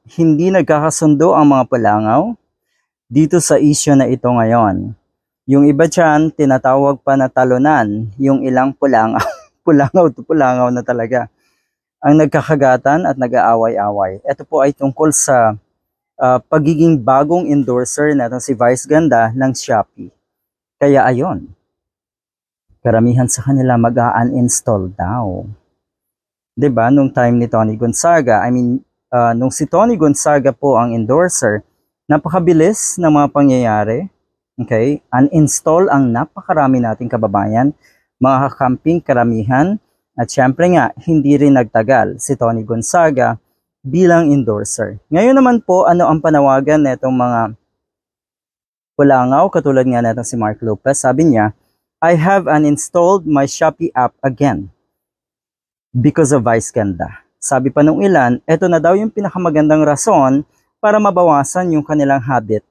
Hindi nagkakasundo ang mga pulangaw dito sa isyu na ito ngayon. Yung iba dyan, tinatawag pa na talunan, yung ilang pulangaw. Pulangaw na talaga. Ang nagkakagatan at nag-aaway-away. Ito po ay tungkol sa pagiging bagong endorser na si Vice Ganda ng Shopee. Kaya ayon, karamihan sa kanila mag-uninstall daw. 'Di ba nung time ni Tony Gonzaga, nung si Tony Gonzaga po ang endorser, napakabilis ng mga pangyayari. Okay? Uninstall ang napakarami nating kababayan, mga kakamping karamihan, at syempre nga, hindi rin nagtagal si Tony Gonzaga bilang endorser. Ngayon naman po, ano ang panawagan nitong mga pulangaw, katulad nga natin si Mark Lopez, sabi niya, I have uninstalled my Shopee app again because of Vice Ganda. Sabi pa nung ilan, eto na daw yung pinakamagandang rason para mabawasan yung kanilang habit.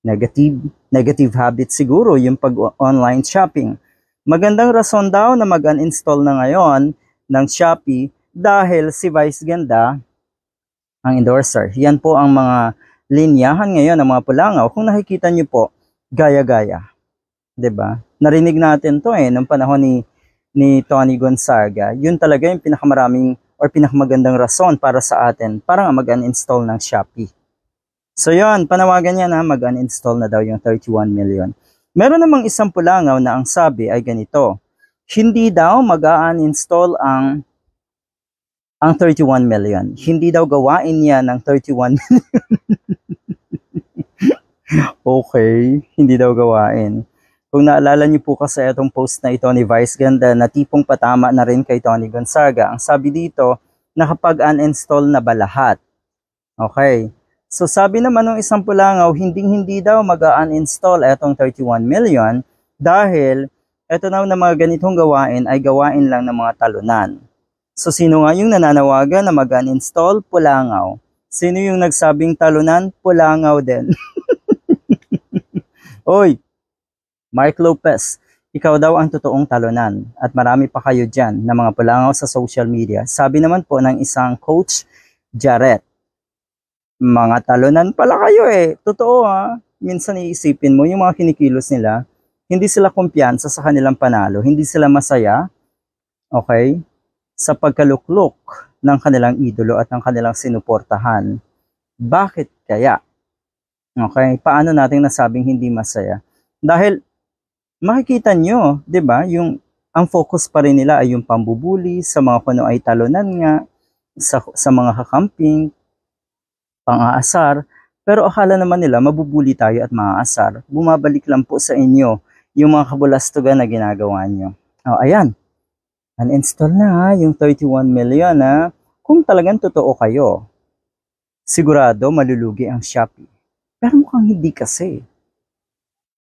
Negative habit siguro yung pag-online shopping. Magandang rason daw na mag-uninstall na ngayon ng Shopee dahil si Vice Ganda ang endorser. Yan po ang mga linyahan ngayon ng mga pulangaw. Kung nakikita nyo po, gaya-gaya. 'Di ba? Narinig natin to nung panahon ni Tony Gonzaga. Yun talaga yung pinakamaraming or pinakamagandang rason para sa atin para mag-uninstall ng Shopee. So yun, panawagan niya na mag-uninstall na daw yung 31 million. Meron namang isang pulangaw na ang sabi ay ganito, hindi daw mag-uninstall ang 31 million. Hindi daw gawain niya ng 31 million. Okay, hindi daw gawain. Kung naalala niyo po kasi itong post na ito ni Vice Ganda na tipong patama na rin kay Tony Gonzaga, ang sabi dito, nakapag-uninstall na ba lahat? Okay. So sabi naman ng isang pulangaw, hindi daw mag-uninstall itong 31 million dahil ito na mga ganitong gawain ay gawain lang ng mga talunan. So sino nga yung nananawagan na mag-uninstall? Pulangaw. Sino yung nagsabing talunan? Pulangaw din. Oy, Mark Lopez, ikaw daw ang totoong talunan at marami pa kayo dyan na mga pulangaw sa social media. Sabi naman po ng isang coach, Jarrett, mga talunan pala kayo Totoo Minsan iisipin mo yung mga kinikilos nila, hindi sila kumpiyansa sa kanilang panalo, hindi sila masaya, okay, sa pagkaluklok ng kanilang idolo at ng kanilang sinuportahan. Bakit kaya? Okay, paano natin nasabing hindi masaya? Dahil makikita nyo, 'di ba, ang focus pa rin nila ay yung pambubuli sa mga kuno ay talunan nga, sa mga kakamping, pang-aasar, pero akala naman nila mabubuli tayo at maaasar. Bumabalik lang po sa inyo yung mga kabulastugan na ginagawa nyo. Ayan, uninstall na yung 31 million kung talagang totoo kayo. Sigurado malulugi ang Shopee. Pero mukhang hindi kasi.